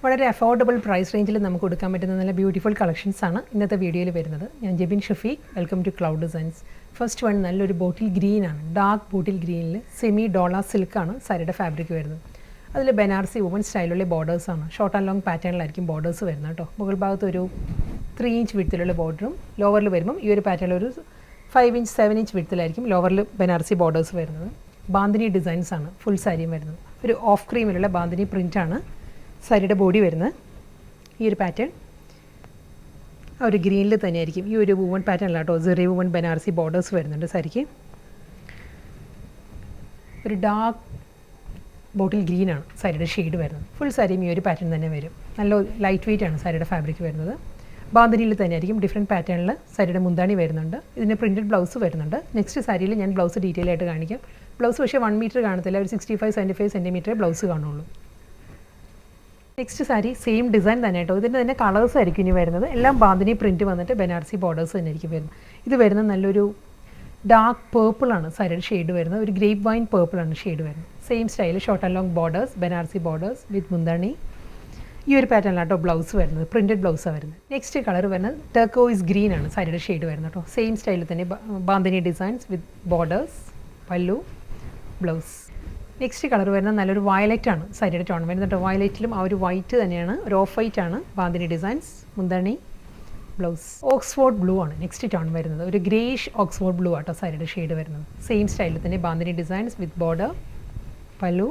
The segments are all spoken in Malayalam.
വളരെ അഫോർഡബിൾ പ്രൈസ് റേഞ്ചിൽ നമുക്ക് കൊടുക്കാൻ പറ്റുന്ന നല്ല ബ്യൂട്ടിഫുൾ കളക്ഷൻസ് ആണ് ഇന്നത്തെ വീഡിയോയിൽ വരുന്നത്. ഞാൻ Jebin Shafeeq, welcome to Cloud Designs. First one നല്ലൊരു ബോട്ടിൽ ഗ്രീൻ ആണ്, ഡാർക്ക് ബോട്ടിൽ ഗ്രീനിൽ സെമി ഡോള സിൽക്കാണ് സാരിയുടെ ഫാബ്രിക് വരുന്നത്. അതിൽ ബനാറസി വുമൺ സ്റ്റൈലുള്ള ബോർഡേഴ്സാണ്, ഷോർട്ട് ആൻഡ് ലോങ് പാറ്റേണിലായിരിക്കും ബോർഡേഴ്സ് വരുന്നത് കേട്ടോ. മുകൾ ഭാഗത്ത് ഒരു 3 ഇഞ്ച് വിഡ്ത്തിലുള്ള ബോർഡറും ലോവറിൽ വരുമ്പം ഈ ഒരു പാറ്റേണിൽ ഒരു 5 ഇഞ്ച് 7 ഇഞ്ച് വിഡ്ത്തിലായിരിക്കും ലോവറിൽ ബനാറസി ബോർഡേഴ്സ് വരുന്നത്. ബാന്ധിനി ഡിസൈൻസ് ആണ് ഫുൾ സാരിയും വരുന്നത്. ഒരു ഓഫ് ക്രീമിലുള്ള ബാന്ധിനി പ്രിൻ്റാണ് സാരിയുടെ ബോഡി വരുന്നത്. ഈ ഒരു പാറ്റേൺ ആ ഒരു ഗ്രീനിൽ തന്നെയായിരിക്കും. ഈ ഒരു വുമൺ പാറ്റേണിലാണ് കേട്ടോ. സെറി വുമൺ ബനാറസി ബോർഡേഴ്സ് വരുന്നുണ്ട് സാരിക്ക്. ഒരു ഡാർക്ക് ബോട്ടിൽ ഗ്രീനാണ് സാരിയുടെ ഷെയ്ഡ് വരുന്നത്. ഫുൾ സാരിയും ഈ ഒരു പാറ്റേൺ തന്നെ വരും. നല്ല ലൈറ്റ് വെയിറ്റ് ആണ് സാരിയുടെ ഫാബ്രിക് വരുന്നത്. ബാന്ധിനിയിൽ തന്നെയായിരിക്കും ഡിഫറെൻറ്റ് പാറ്റേണിൽ സാരിയുടെ മുന്താണി വരുന്നുണ്ട്. ഇതിന് പ്രിൻറ്റഡ് ബ്ലൗസ് വരുന്നുണ്ട്. നെക്സ്റ്റ് സാരിയിൽ ഞാൻ ബ്ലൗസ് ഡീറ്റെയിൽ ആയിട്ട് കാണിക്കാം. ബ്ലൗസ് പക്ഷേ 1 മീറ്റർ കാണത്തില്ല, ഒരു 65-75 സെൻറ്റിമീറ്റർ ബ്ലൗസ് കാണുള്ളൂ. നെക്സ്റ്റ് സാരി സെയിം ഡിസൈൻ തന്നെ കേട്ടോ. ഇതിൻ്റെ തന്നെ കളേഴ്സ് ആയിരിക്കും ഇനി വരുന്നത്. എല്ലാം ബാന്ധിനി പ്രിൻറ്റ് വന്നിട്ട് ബനാറസി ബോർഡേഴ്സ് തന്നെ ആയിരിക്കും വരുന്നത്. ഇത് വരുന്നത് നല്ലൊരു ഡാർക്ക് പേർപ്പിളാണ് സാരിയുടെ ഷെയ്ഡ് വരുന്നത്. ഒരു ഗ്രേപ്പ് വൈൻ പേർപ്പിളാണ് ഷെയ്ഡ് വരുന്നത്. Same style short and long borders, Banarasi borders വിത്ത് മുന്താണി. ഈ ഒരു പാറ്റേണിലാണ് കേട്ടോ ബ്ലൗസ് വരുന്നത്. പ്രിൻറ്റഡ് ബ്ലൗസാണ് വരുന്നത്. നെക്സ്റ്റ് കളർ വരുന്നത് ടർക്കോയിസ് ഗ്രീൻ ആണ് സാരിയുടെ ഷെയ്ഡ് വരുന്നത് കേട്ടോ. സെയിം സ്റ്റൈലിൽ തന്നെ ബാന്ധിനി ഡിസൈൻസ് വിത്ത് ബോർഡേഴ്സ്, പല്ലു, ബ്ലൗസ്. നെക്സ്റ്റ് കളർ വരുന്നത് നല്ലൊരു വയലറ്റ് ആണ് സാരിയുടെ ടോൺ വരുന്നത് കേട്ടോ. വയലറ്റിലും ആ ഒരു വൈറ്റ് തന്നെയാണ്, ഒരു ഓഫ് വൈറ്റ് ആണ് ബാന്ധിനി ഡിസൈൻസ്, മുന്താണി, ബ്ലൗസ്. ഓക്സ്ഫോർഡ് ബ്ലൂ ആണ് നെക്സ്റ്റ് ടോൺ വരുന്നത്. ഒരു ഗ്രേഷ് ഓക്സ്ഫോർഡ് ബ്ലൂ ആട്ടോ സാരിയുടെ ഷെയ്ഡ് വരുന്നത്. സെയിം സ്റ്റൈലിൽ തന്നെ ബാന്ധിനി ഡിസൈൻസ് വിത്ത് ബോർഡർ, പല്ലു,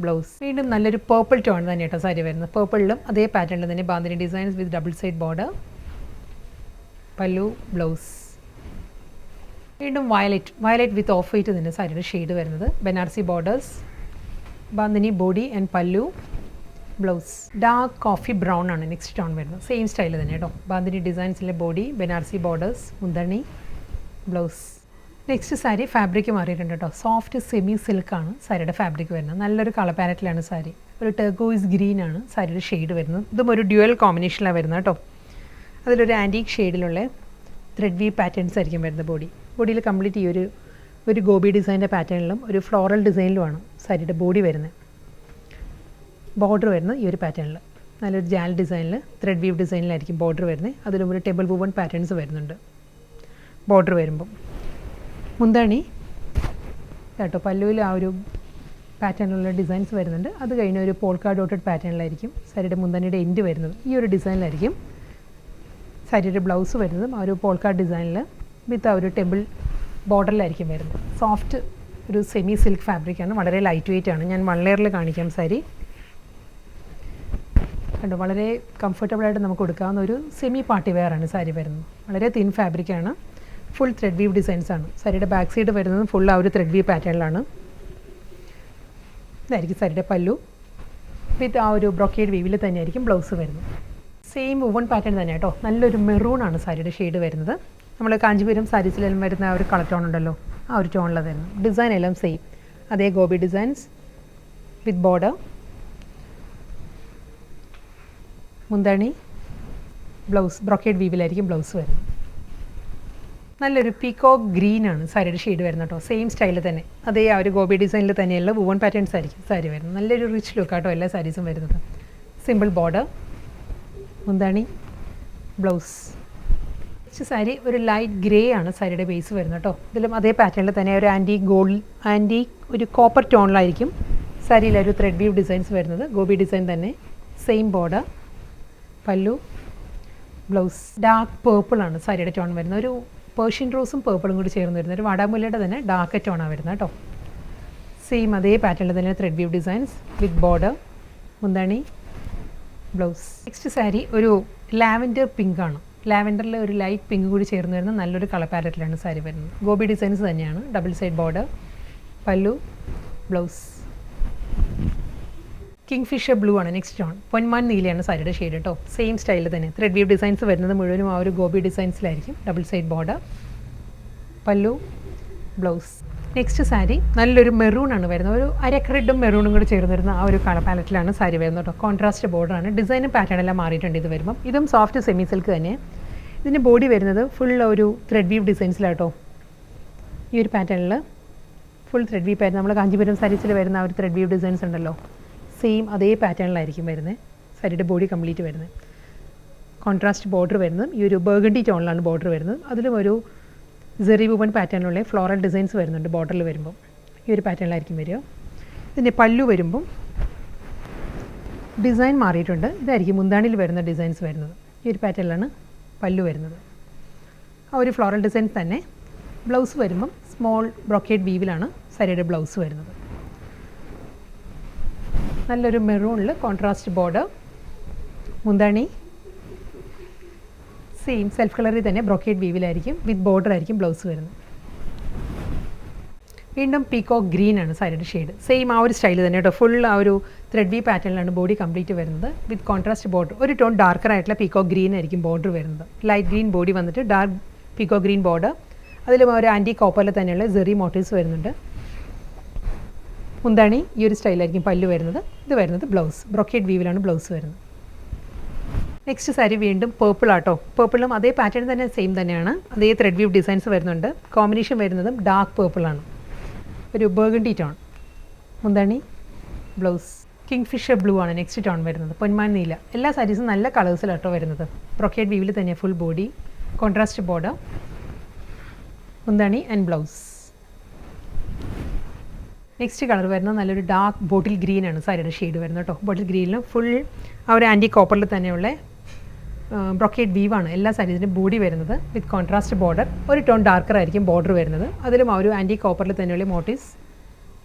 ബ്ലൗസ്. വീണ്ടും നല്ലൊരു പേർപ്പിൾ ടോൺ തന്നെ കേട്ടോ സാരി വരുന്നത്. പേർപ്പിളിലും അതേ പാറ്റേണിൽ തന്നെ bandhani designs with double side border, pallu, blouse. വീണ്ടും വയലറ്റ് വിത്ത് ഓഫ് വൈറ്റ് തന്നെ സാരിയുടെ ഷെയ്ഡ് വരുന്നത്. Banarasi borders, bandhani body and pallu, blouse. Dark coffee brown ആണ് നെക്സ്റ്റ് ടോൺ വരുന്നത്. സെയിം സ്റ്റൈൽ തന്നെ കേട്ടോ. ബാന്ധിനി ഡിസൈൻസിലെ ബോഡി, ബനാറസി ബോർഡേഴ്സ്, മുന്താണി, ബ്ലൗസ്. നെക്സ്റ്റ് സാരി ഫാബ്രിക് മാറിയിട്ടുണ്ട് കേട്ടോ. സോഫ്റ്റ് സെമി സിൽക്കാണ് സാരിയുടെ ഫാബ്രിക് വരുന്നത്. നല്ലൊരു കളർ പാലറ്റിലാണ് സാരി. ഒരു ടർക്കോയിസ് ഗ്രീൻ ആണ് സാരിയുടെ ഷെയ്ഡ് വരുന്നത്. ഇതും ഒരു ഡ്യുവൽ കോമ്പിനേഷനിലാണ് വരുന്നത് കേട്ടോ. അതിലൊരു ആൻറ്റീക് ഷെയ്ഡിലുള്ള ത്രെഡ് വീ പാറ്റേൺസ് ആയിരിക്കും വരുന്നത്. ബോഡിയിൽ കംപ്ലീറ്റ് ഈ ഒരു ഗോബി ഡിസൈൻ്റെ പാറ്റേണിലും ഒരു ഫ്ലോറൽ ഡിസൈനിലുമാണ് സാരിയുടെ ബോഡി വരുന്നത്. ബോർഡർ വരുന്നത് ഈ ഒരു പാറ്റേണിൽ നല്ലൊരു ജാൽ ഡിസൈനിൽ ത്രെഡ് വീവ് ഡിസൈനിലായിരിക്കും ബോർഡർ വരുന്നത്. അതിലും ഒരു ടെബിൾ വുവൺ പാറ്റേൺസ് വരുന്നുണ്ട് ബോർഡർ വരുമ്പം. മുന്താണി കേട്ടോ. പല്ലുവിൽ ആ ഒരു പാറ്റേണിലുള്ള ഡിസൈൻസ് വരുന്നുണ്ട്. അത് കഴിഞ്ഞ് ഒരു പോൾക്കാ ഡോട്ടഡ് പാറ്റേണിലായിരിക്കും സാരിയുടെ മുന്താണിയുടെ എൻഡ് വരുന്നത്. ഈ ഒരു ഡിസൈനിലായിരിക്കും സാരിയുടെ ബ്ലൗസ് വരുന്നതും ആ ഒരു പോൾക്കാ ഡിസൈനിൽ വിത്ത് ആ ഒരു ടെമ്പിൾ ബോർഡറിലായിരിക്കും വരുന്നത്. സോഫ്റ്റ് ഒരു സെമി സിൽക്ക് ഫാബ്രിക്കാണ്. വളരെ ലൈറ്റ് വെയിറ്റ് ആണ്. ഞാൻ 1 ലെയറിൽ കാണിക്കാം സാരി കണ്ടോ. വളരെ കംഫർട്ടബിളായിട്ട് നമുക്ക് കൊടുക്കാവുന്ന ഒരു സെമി പാർട്ടി വെയർ ആണ് സാരി വരുന്നത്. വളരെ തിൻ ഫാബ്രിക്കാണ്. ഫുൾ ത്രെഡ് വീവ് ഡിസൈൻസ് ആണ്. സാരിയുടെ ബാക്ക് സൈഡ് വരുന്നത് ഫുൾ ആ ഒരു ത്രെഡ് വീവ് പാറ്റേണിലാണ്. ഇതായിരിക്കും സാരിയുടെ പല്ലു വിത്ത് ആ ഒരു ബ്രൊക്കേഡ് വീവിൽ തന്നെയായിരിക്കും ബ്ലൗസ് വരുന്നത്. സെയിം വുവൺ പാറ്റേൺ തന്നെ കേട്ടോ. നല്ലൊരു മെറൂൺ ആണ് സാരിയുടെ ഷെയ്ഡ് വരുന്നത്. നമ്മൾ കാഞ്ചീപുരം സാരീസിലെല്ലാം വരുന്ന ആ ഒരു കളർ ടോൺ ഉണ്ടല്ലോ, ആ ഒരു ടോണിലാണ് വരുന്നത്. ഡിസൈൻ എല്ലാം സെയിം അതേ ഗോബി ഡിസൈൻസ് വിത്ത് ബോർഡർ, മുന്താണി, ബ്ലൗസ്. ബ്രൊക്കേഡ് വീവിലായിരിക്കും ബ്ലൗസ് വരുന്നത്. നല്ലൊരു പീകോക്ക് ഗ്രീൻ ആണ് സാരിയുടെ ഷെയ്ഡ് വരുന്നത് കേട്ടോ. സെയിം സ്റ്റൈലിൽ തന്നെ അതേ ആ ഒരു ഗോബി ഡിസൈനിൽ തന്നെയുള്ള വുവൺ പാറ്റേൺസ് ആയിരിക്കും സാരി വരുന്നത്. നല്ലൊരു റിച്ച് ലുക്ക് ആട്ടോ എല്ലാ സാരീസും വരുന്നത്. സിമ്പിൾ ബോർഡർ, മുന്താണി, ബ്ലൗസ്. സാരി ഒരു ലൈറ്റ് ഗ്രേ ആണ് സാരിയുടെ ബേസ് വരുന്നത് കേട്ടോ. ഇതിലും അതേ പാറ്റേണിൽ തന്നെ ഒരു ആൻറ്റീക് ഒരു കോപ്പർ ടോണിലായിരിക്കും സാരിയിലൊരു ത്രെഡ് വീവ് ഡിസൈൻസ് വരുന്നത്. ഗോബി ഡിസൈൻ തന്നെ, same border, pallu, blouse. Dark purple ആണ് സാരിയുടെ ടോൺ വരുന്നത്. ഒരു പേർഷ്യൻ റോസും പേർപ്പിളും കൂടി ചേർന്ന് വരുന്നത്. ഒരു വാടാമുല്ലയുടെ തന്നെ ഡാർക്ക് ടോണാണ് വരുന്നത് കേട്ടോ. സെയിം അതേ പാറ്റേണിൽ തന്നെ ത്രെഡ് വീവ് ഡിസൈൻസ് വിത്ത് ബോർഡർ, മുന്താണി, ബ്ലൗസ്. നെക്സ്റ്റ് സാരി ഒരു ലാവൻഡർ പിങ്ക് ആണ്. ലാവൻഡറിൽ ഒരു ലൈറ്റ് പിങ്ക് കൂടി ചേർന്ന് വരുന്ന നല്ലൊരു കളർ പാലറ്റിലാണ് സാരി വരുന്നത്. ഗോബി ഡിസൈൻസ് തന്നെയാണ്. Double side border, pallu, blouse. King Fisher blue ആണ് നെക്സ്റ്റ് ടോൺ. പൊന്മാൻ നീലയാണ് സാരിയുടെ ഷെയ്ഡ് കേട്ടോ. സെയിം സ്റ്റൈലിൽ തന്നെ ത്രെഡ് വീവ് ഡിസൈൻസ് വരുന്നത് മുഴുവനും ആ ഒരു gobi ഡിസൈൻസിലായിരിക്കും. Double side border, pallu, blouse. Next sari നല്ലൊരു മെറൂൺ ആണ് വരുന്നത്. ഒരു അരക്രെഡും മെറൂണും കൂടി ചേർന്ന് വരുന്ന ആ ഒരു കളർ പാലറ്റിലാണ് സാരി വരുന്നത് കേട്ടോ. കോൺട്രാസ്റ്റ് ബോർഡറാണ്. ഡിസൈനും പാറ്റേൺ എല്ലാം മാറിയിട്ടുണ്ട് ഇത് വരുമ്പം. ഇതും സോഫ്റ്റ് സെമി സിൽക്ക് തന്നെ. ഇതിൻ്റെ ബോഡി വരുന്നത് ഫുൾ ഒരു ത്രെഡ് വീവ് ഡിസൈൻസിലാട്ടോ. ഈ ഒരു പാറ്റേണിൽ ഫുൾ ത്രെഡ് വീവ് പാറ്റേൺ. നമ്മൾ കാഞ്ചീപുരം സാരീസിൽ വരുന്ന ആ ഒരു ത്രെഡ് വീവ് ഡിസൈൻസ് ഉണ്ടല്ലോ, സെയിം അതേ പാറ്റേണിലായിരിക്കും വരുന്നത്. സാരിയുടെ ബോഡി കംപ്ലീറ്റ് വരുന്നത്. കോൺട്രാസ്റ്റ് ബോർഡർ വരുന്നതും ഈ ഒരു ബർഗണ്ടി ടോണിലാണ് ബോർഡർ വരുന്നത്. അതിലും ഒരു സെറി വുവൺ പാറ്റേണിലുള്ള ഫ്ലോറൽ ഡിസൈൻസ് വരുന്നുണ്ട് ബോർഡറിൽ വരുമ്പം. ഈ ഒരു പാറ്റേണിലായിരിക്കും വരിക. ഇതിൻ്റെ പല്ലു വരുമ്പം ഡിസൈൻ മാറിയിട്ടുണ്ട്. ഇതായിരിക്കും മുന്താണിയിൽ വരുന്ന ഡിസൈൻസ് വരുന്നത്. ഈ ഒരു പാറ്റേണിലാണ് പല്ലു വരുന്നത്. ആ ഒരു ഫ്ലോറൽ ഡിസൈൻസ് തന്നെ. ബ്ലൗസ് വരുമ്പം സ്മോൾ ബ്രോക്കേഡ് വീവിലാണ് സാരിയുടെ ബ്ലൗസ് വരുന്നത്. നല്ലൊരു മെറൂണിൽ കോൺട്രാസ്റ്റ് ബോർഡർ. മുന്താണി സെയിം സെൽഫ് കളറിൽ തന്നെ ബ്രോക്കേഡ് വീവിലായിരിക്കും. വിത്ത് ബോർഡർ ആയിരിക്കും ബ്ലൗസ് വരുന്നത്. വീണ്ടും പീകോക്ക് ഗ്രീൻ ആണ് സാരിയുടെ ഷെയ്ഡ്. സെയിം ആ ഒരു സ്റ്റൈൽ തന്നെ കേട്ടോ. ഫുൾ ആ ഒരു ത്രെഡ് വി പാറ്റേണിലാണ് ബോഡി കംപ്ലീറ്റ് വരുന്നത്. With contrast border. ഒരു ടോൺ ഡാർക്കർ ആയിട്ടുള്ള പീകോക്ക് ഗ്രീൻ ആയിരിക്കും ബോർഡർ വരുന്നത്. ലൈറ്റ് ഗ്രീൻ ബോഡി വന്നിട്ട് ഡാർക്ക് പീകോക്ക് ഗ്രീൻ ബോർഡർ. അതിലും ഒരു ആൻറ്റി കോപ്പറിൽ തന്നെയുള്ള സെറി മോട്ടീവ്സ് വരുന്നുണ്ട്. മുന്താണി ഈ ഒരു സ്റ്റൈലായിരിക്കും പല്ലു വരുന്നത്. ഇത് വരുന്നത് ബ്ലൗസ്. ബ്രോക്കേഡ് വീവിലാണ് ബ്ലൗസ് വരുന്നത്. നെക്സ്റ്റ് സാരി വീണ്ടും പേർപ്പിൾ ആട്ടോ. പേർപ്പിളും അതേ പാറ്റേൺ തന്നെ സെയിം തന്നെയാണ്. അതേ ത്രെഡ് വീവ് ഡിസൈൻസ് വരുന്നുണ്ട്. കോമ്പിനേഷൻ വരുന്നതും ഡാർക്ക് പേർപ്പിളാണ്. ഒരു ബർഗണ്ടി ടോൺ. മുന്താണി ബ്ലൗസ്. കിങ് ഫിഷർ ബ്ലൂ ആണ് നെക്സ്റ്റ് ടോൺ വരുന്നത്. പൊന്മാൻ നീല. എല്ലാ സാരീസും നല്ല കളേഴ്സിലാട്ടോ വരുന്നത്. ബ്രോക്കേഡ് വീവിൽ തന്നെ ഫുൾ ബോഡി. Contrast border. മുന്താണി ആൻഡ് ബ്ലൗസ്. നെക്സ്റ്റ് കളർ വരുന്നത് നല്ലൊരു ഡാർക്ക് ബോട്ടിൽ ഗ്രീൻ ആണ് സാരിയുടെ ഷെയ്ഡ് വരുന്നത് കേട്ടോ. ബോട്ടിൽ ഗ്രീനിലും ഫുൾ ആ ഒരു ആൻറ്റി കോപ്പറിൽ തന്നെയുള്ള ബ്രോക്കേഡ് വീവാണ് എല്ലാ സാരീസിൻ്റെ ബോഡി വരുന്നത്. With contrast border. ഒരു ടോൺ ഡാർക്കർ ആയിരിക്കും ബോർഡർ വരുന്നത്. അതിലും ആ ഒരു ആൻറ്റി കോപ്പറിൽ തന്നെയുള്ള മോട്ടീവ്സ്.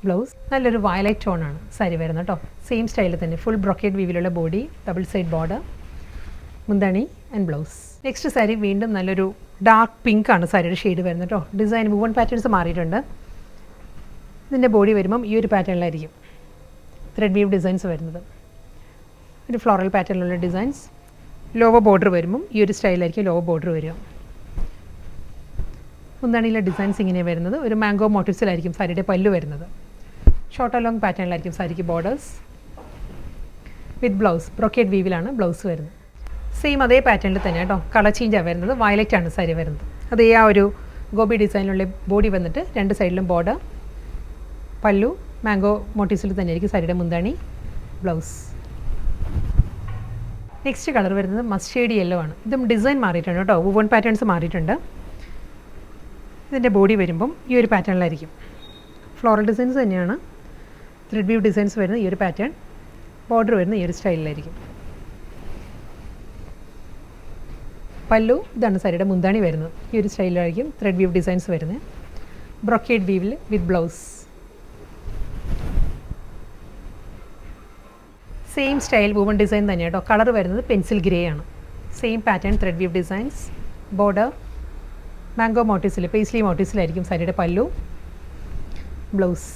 ബ്ലൗസ് നല്ലൊരു വയലറ്റ് ടോണാണ് സാരി വരുന്നത് കേട്ടോ. സെയിം സ്റ്റൈലിൽ തന്നെ ഫുൾ ബ്രോക്കേഡ് വീവിലുള്ള ബോഡി. Double side border. മുന്താണി ആൻഡ് ബ്ലൗസ്. നെക്സ്റ്റ് സാരി വീണ്ടും നല്ലൊരു ഡാർക്ക് പിങ്ക് ആണ് സാരിയുടെ ഷെയ്ഡ് വരുന്നത് കേട്ടോ. ഡിസൈൻ വുവൺ പാറ്റേൺസ് മാറിയിട്ടുണ്ട്. ഇതിൻ്റെ ബോഡി വരുമ്പം ഈ ഒരു പാറ്റേണിലായിരിക്കും ത്രെഡ് വീവ് ഡിസൈൻസ് വരുന്നത്. ഒരു ഫ്ലോറൽ പാറ്റേണിലുള്ള ഡിസൈൻസ്. ലോവർ ബോർഡർ വരുമ്പം ഈ ഒരു സ്റ്റൈലായിരിക്കും ലോവർ ബോർഡർ വരിക. മുന്താണിയിലെ ഡിസൈൻസ് ഇങ്ങനെ വരുന്നത്. ഒരു മാംഗോ മോട്ടീവ്സിലായിരിക്കും സാരിയുടെ പല്ലു വരുന്നത്. ഷോർട്ട് ലോങ് പാറ്റേണിലായിരിക്കും സാരിക്ക് ബോർഡേഴ്സ്. With blouse. ബ്രോക്കേഡ് വീവിലാണ് ബ്ലൗസ് വരുന്നത്. സെയിം അതേ പാറ്റേണിൽ തന്നെ കേട്ടോ. കളർ ചേഞ്ചാണ് വരുന്നത്. വയലറ്റ് ആണ് സാരി വരുന്നത്. അതേ ആ ഒരു ഗോബി ഡിസൈനിലുള്ള ബോഡി വന്നിട്ട് രണ്ട് സൈഡിലും ബോർഡർ. പല്ലു മാംഗോ മോട്ടീവ്സിൽ തന്നെയായിരിക്കും സാരിയുടെ മുന്താണി. ബ്ലൗസ്. നെക്സ്റ്റ് കളർ വരുന്നത് മസ്റ്റേർഡ് യെല്ലോ ആണ്. ഇതും ഡിസൈൻ മാറിയിട്ടുണ്ട് കേട്ടോ. വുവൺ പാറ്റേൺസ് മാറിയിട്ടുണ്ട്. ഇതിൻ്റെ ബോഡി വരുമ്പം ഈ ഒരു പാറ്റേണിലായിരിക്കും. ഫ്ലോറൽ ഡിസൈൻസ് തന്നെയാണ്. ത്രെഡ് വീവ് ഡിസൈൻസ് വരുന്നത് ഈ ഒരു പാറ്റേൺ. ബോർഡർ വരുന്നത് ഈ ഒരു സ്റ്റൈലിലായിരിക്കും. പല്ലു ഇതാണ് സാരിയുടെ മുന്താണി വരുന്നത്. ഈ ഒരു സ്റ്റൈലിലായിരിക്കും ത്രെഡ് വീവ് ഡിസൈൻസ് വരുന്നത്. ബ്രോക്കേഡ് വീവിൽ with blouse. Same style woven design തന്നെ കേട്ടോ. കളർ വരുന്നത് പെൻസിൽ ഗ്രേ ആണ്. Same pattern thread weave designs. Border mango മോട്ടീവ്സിൽ പേസ്ലി മോട്ടീവ്സിലായിരിക്കും സാരിയുടെ പല്ലു. ബ്ലൗസ്.